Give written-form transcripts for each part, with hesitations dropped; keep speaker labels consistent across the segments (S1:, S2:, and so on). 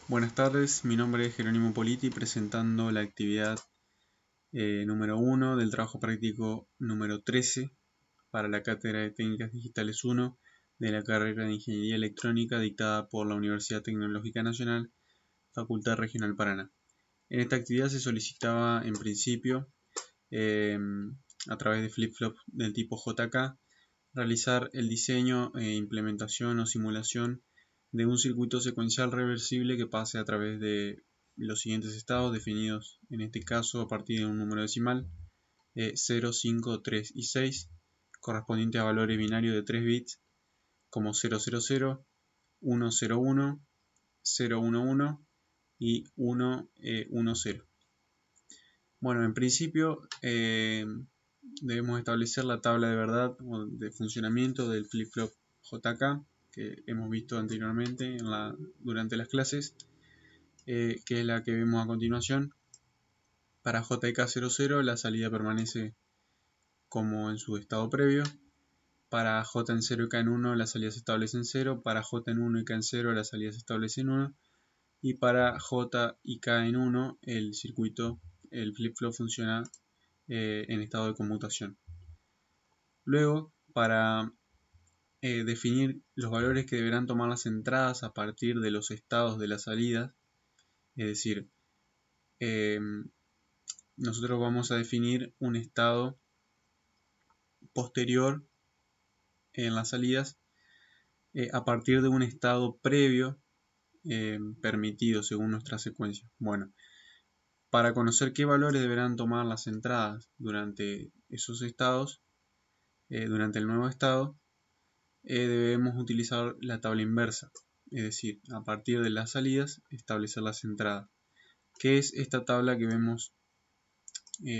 S1: Buenas tardes, mi nombre es Jerónimo Politi presentando la actividad número 1 del trabajo práctico número 13 para la Cátedra de Técnicas Digitales 1 de la carrera de Ingeniería Electrónica dictada por la Universidad Tecnológica Nacional, Facultad Regional Paraná. En esta actividad se solicitaba en principio, a través de flip-flop del tipo JK, realizar el diseño, implementación o simulación de un circuito secuencial reversible que pase a través de los siguientes estados definidos en este caso a partir de un número decimal 0, 5, 3 y 6 correspondiente a valores binarios de 3 bits como 000, 101, 011 y 110. Bueno, en principio debemos establecer la tabla de verdad o de funcionamiento del flip-flop JK que hemos visto anteriormente durante las clases, que es la que vemos a continuación. Para JK00 la salida permanece como en su estado previo. Para J en 0 y K en 1 la salida se establece en 0. Para J en 1 y K en 0 la salida se establece en 1. Y para J y K en 1 el circuito, el flip-flop funciona en estado de conmutación. Luego, para definir los valores que deberán tomar las entradas a partir de los estados de la salida, es decir, nosotros vamos a definir un estado posterior en las salidas a partir de un estado previo permitido según nuestra secuencia. Bueno, para conocer qué valores deberán tomar las entradas durante esos estados, durante el nuevo estado, debemos utilizar la tabla inversa, es decir, a partir de las salidas establecer las entradas, que es esta tabla que vemos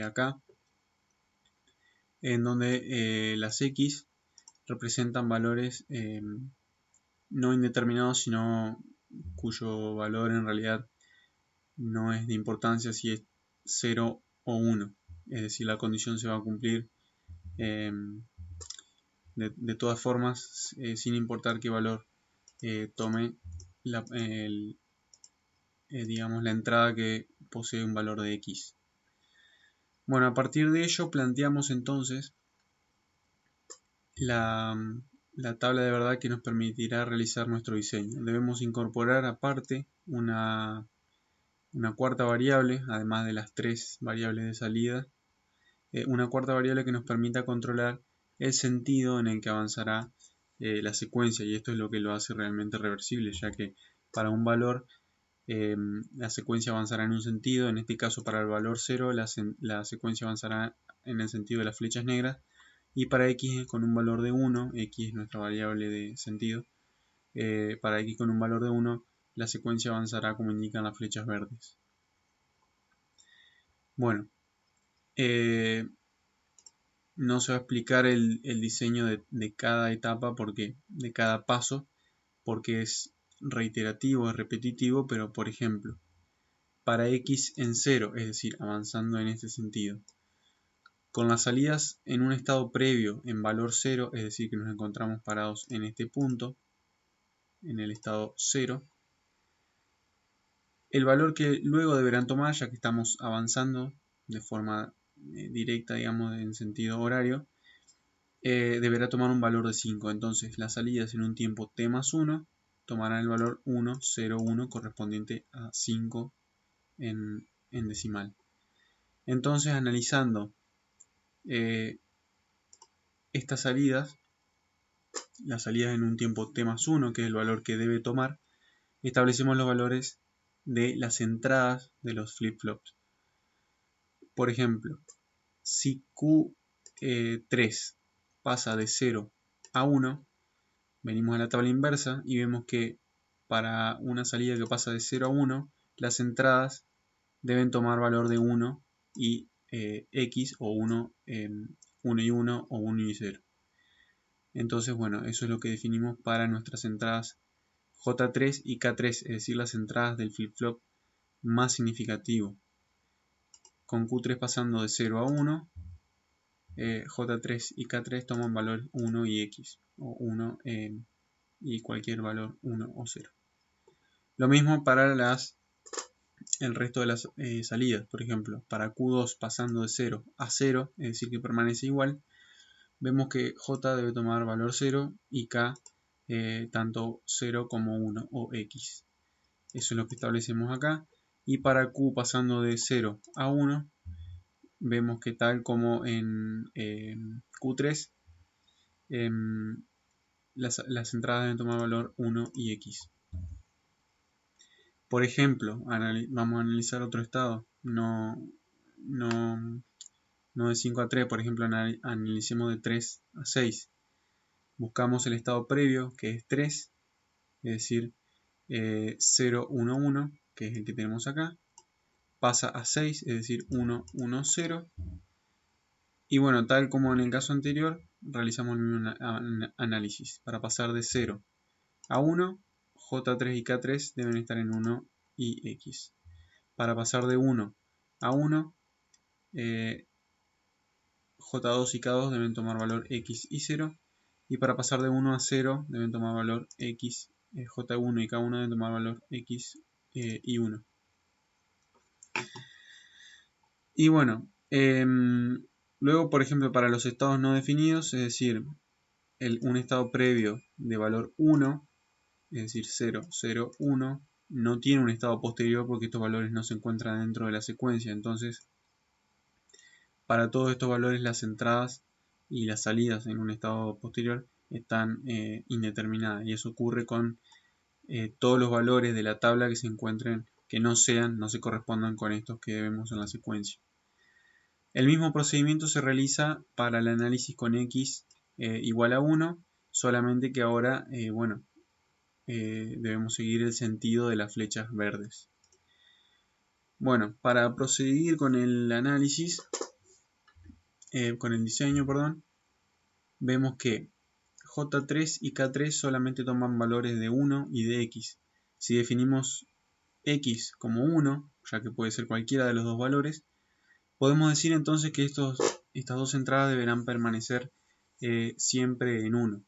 S1: acá, en donde las X representan valores no indeterminados, sino cuyo valor en realidad no es de importancia si es 0 o 1, es decir, la condición se va a cumplir de todas formas, sin importar qué valor tome digamos, la entrada que posee un valor de X. Bueno, a partir de ello planteamos entonces la tabla de verdad que nos permitirá realizar nuestro diseño. Debemos incorporar aparte una cuarta variable, además de las 3 variables de salida, una cuarta variable que nos permita controlar el sentido en el que avanzará la secuencia, y esto es lo que lo hace realmente reversible, ya que para un valor la secuencia avanzará en un sentido, en este caso para el valor 0 la secuencia avanzará en el sentido de las flechas negras, y para x con un valor de 1, x es nuestra variable de sentido, para x con un valor de 1 la secuencia avanzará como indican las flechas verdes. Bueno, no se va a explicar el diseño de cada etapa, de cada paso, porque es reiterativo, es repetitivo, pero por ejemplo, para x en 0, es decir, avanzando en este sentido, con las salidas en un estado previo en valor 0, es decir, que nos encontramos parados en este punto, en el estado 0, el valor que luego deberán tomar, ya que estamos avanzando de forma directa, digamos, en sentido horario, deberá tomar un valor de 5. Entonces las salidas en un tiempo t más 1 tomarán el valor 1, 0, 1 correspondiente a 5 en decimal. Entonces, analizando estas salidas, las salidas en un tiempo t más 1, que es el valor que debe tomar, establecemos los valores de las entradas de los flip-flops. Por ejemplo, si Q3 pasa de 0 a 1, venimos a la tabla inversa y vemos que para una salida que pasa de 0 a 1, las entradas deben tomar valor de 1 y X, o 1, 1 y 1 o 1 y 0. Entonces, bueno, eso es lo que definimos para nuestras entradas J3 y K3, es decir, las entradas del flip-flop más significativo. Con Q3 pasando de 0 a 1, J3 y K3 toman valor 1 y X, o 1 y cualquier valor 1 o 0. Lo mismo para el resto de las salidas. Por ejemplo, para Q2 pasando de 0 a 0, es decir que permanece igual, vemos que J debe tomar valor 0 y K tanto 0 como 1 o X. Eso es lo que establecemos acá. Y para Q pasando de 0 a 1, vemos que tal como en Q3, las entradas deben tomar valor 1 y X. Por ejemplo, vamos a analizar otro estado, no de 5 a 3, por ejemplo, analicemos de 3 a 6. Buscamos el estado previo, que es 3, es decir, 0, 1, 1, que es el que tenemos acá. Pasa a 6, es decir, 1, 1, 0. Y bueno, tal como en el caso anterior, realizamos el mismo análisis. Para pasar de 0 a 1, J3 y K3 deben estar en 1 y X. Para pasar de 1 a 1, J2 y K2 deben tomar valor X y 0. Y para pasar de 1 a 0 deben tomar valor X, J1 y K1 deben tomar valor X y 1. Y bueno, luego por ejemplo para los estados no definidos, es decir, un estado previo de valor 1, es decir 0, 0, 1, no tiene un estado posterior porque estos valores no se encuentran dentro de la secuencia. Entonces, para todos estos valores las entradas y las salidas en un estado posterior están indeterminadas, y eso ocurre con todos los valores de la tabla que se encuentren que no se correspondan con estos que vemos en la secuencia. El mismo procedimiento se realiza para el análisis con X igual a 1, solamente que ahora debemos seguir el sentido de las flechas verdes. Bueno, para proseguir con el análisis, con el diseño, perdón, vemos que J3 y K3 solamente toman valores de 1 y de X. Si definimos X como 1, ya que puede ser cualquiera de los dos valores, podemos decir entonces que estas dos entradas deberán permanecer siempre en 1,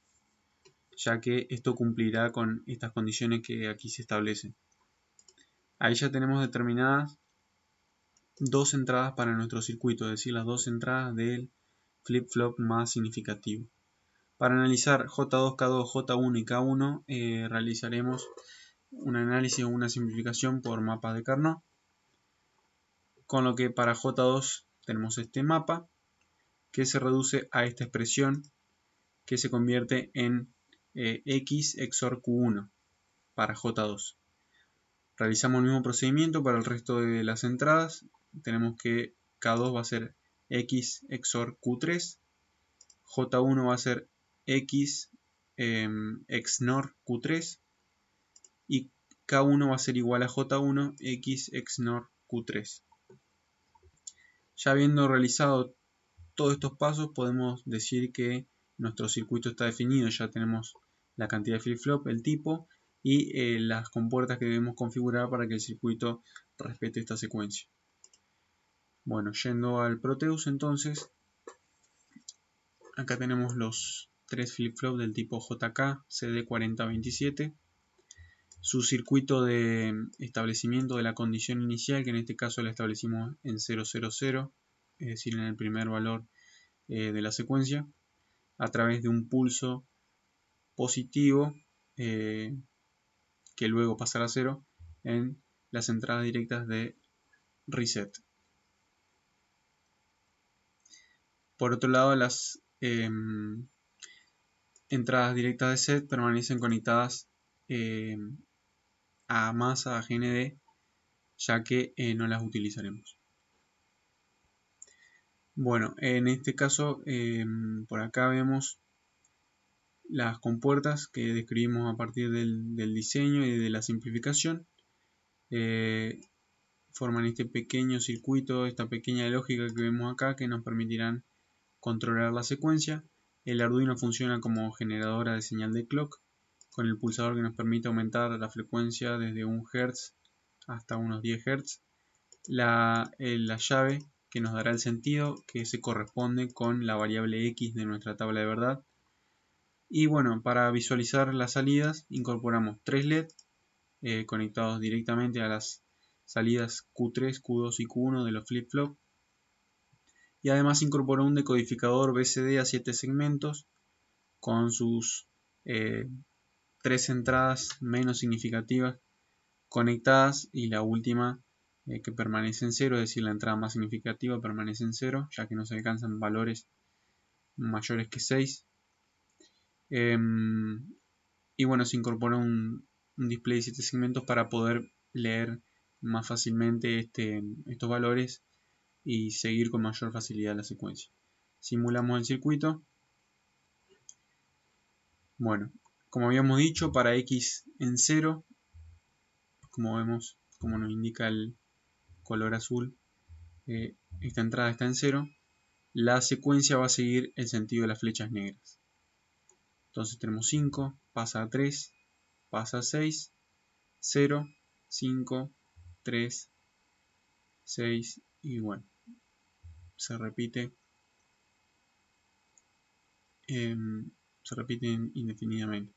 S1: ya que esto cumplirá con estas condiciones que aquí se establecen. Ahí ya tenemos determinadas dos entradas para nuestro circuito, es decir, las dos entradas del flip-flop más significativo. Para analizar J2, K2, J1 y K1 realizaremos un análisis o una simplificación por mapas de Carnot, con lo que para J2 tenemos este mapa que se reduce a esta expresión que se convierte en X XOR Q1 para J2. Realizamos el mismo procedimiento para el resto de las entradas. Tenemos que K2 va a ser X XOR Q3, J1 va a ser X XNOR Q3 y K1 va a ser igual a J1 X XNOR Q3. Ya habiendo realizado todos estos pasos, podemos decir que nuestro circuito está definido. Ya tenemos la cantidad de flip-flop, el tipo y las compuertas que debemos configurar para que el circuito respete esta secuencia. Bueno, yendo al Proteus entonces, acá tenemos los tres flip-flop del tipo JK CD4027. Su circuito de establecimiento de la condición inicial, que en este caso la establecimos en 000, es decir, en el primer valor de la secuencia, a través de un pulso positivo que luego pasará a 0 en las entradas directas de reset. Por otro lado, las entradas directas de set permanecen conectadas a masa, a GND, ya que no las utilizaremos. Bueno, en este caso, por acá vemos las compuertas que describimos a partir del diseño y de la simplificación. Forman este pequeño circuito, esta pequeña lógica que vemos acá, que nos permitirán controlar la secuencia. El Arduino funciona como generadora de señal de clock, con el pulsador que nos permite aumentar la frecuencia desde 1 Hz hasta unos 10 Hz. La llave que nos dará el sentido, que se corresponde con la variable X de nuestra tabla de verdad. Y bueno, para visualizar las salidas incorporamos 3 LED conectados directamente a las salidas Q3, Q2 y Q1 de los flip-flop. Y además incorporó un decodificador BCD a 7 segmentos con sus 3 entradas menos significativas conectadas y la última que permanece en cero, es decir, la entrada más significativa permanece en cero, ya que no se alcanzan valores mayores que 6. Y bueno, se incorpora un display de 7 segmentos para poder leer más fácilmente estos valores y seguir con mayor facilidad la secuencia. Simulamos el circuito. Bueno, como habíamos dicho, para X en 0, como vemos, como nos indica el color azul, esta entrada está en 0, la secuencia va a seguir el sentido de las flechas negras. Entonces tenemos 5, pasa a 3, pasa a 6, 0, 5, 3, 6 y bueno, se repite indefinidamente,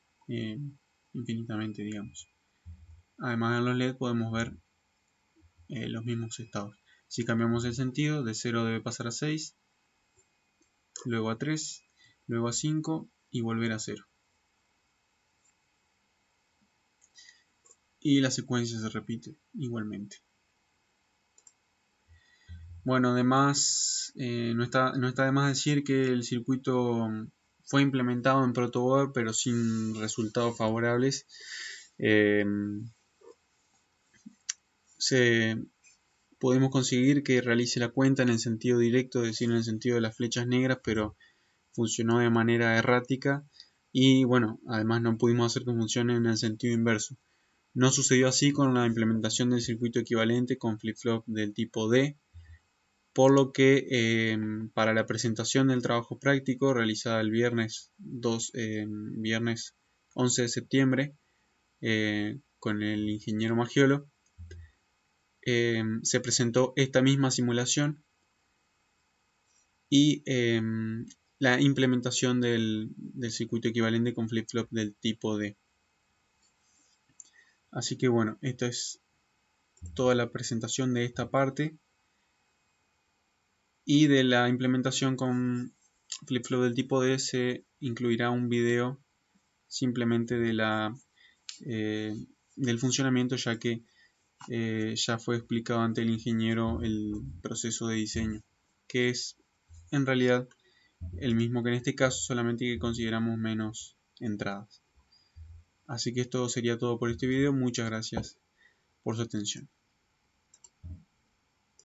S1: infinitamente, digamos. Además en los LED podemos ver los mismos estados. Si cambiamos el sentido, de 0 debe pasar a 6, luego a 3, luego a 5 y volver a 0. Y la secuencia se repite igualmente. Bueno, además, no está de más decir que el circuito fue implementado en Protoboard, pero sin resultados favorables. Podemos conseguir que realice la cuenta en el sentido directo, es decir, en el sentido de las flechas negras, pero funcionó de manera errática. Y bueno, además no pudimos hacer que funcione en el sentido inverso. No sucedió así con la implementación del circuito equivalente con flip-flop del tipo D, por lo que para la presentación del trabajo práctico realizada el viernes 11 de septiembre con el ingeniero Maggiolo, se presentó esta misma simulación y la implementación del circuito equivalente con flip-flop del tipo D. Así que bueno, esta es toda la presentación de esta parte. Y de la implementación con flip-flop del tipo D se incluirá un video simplemente del funcionamiento, ya que ya fue explicado ante el ingeniero el proceso de diseño, que es en realidad el mismo que en este caso, solamente que consideramos menos entradas. Así que esto sería todo por este video. Muchas gracias por su atención.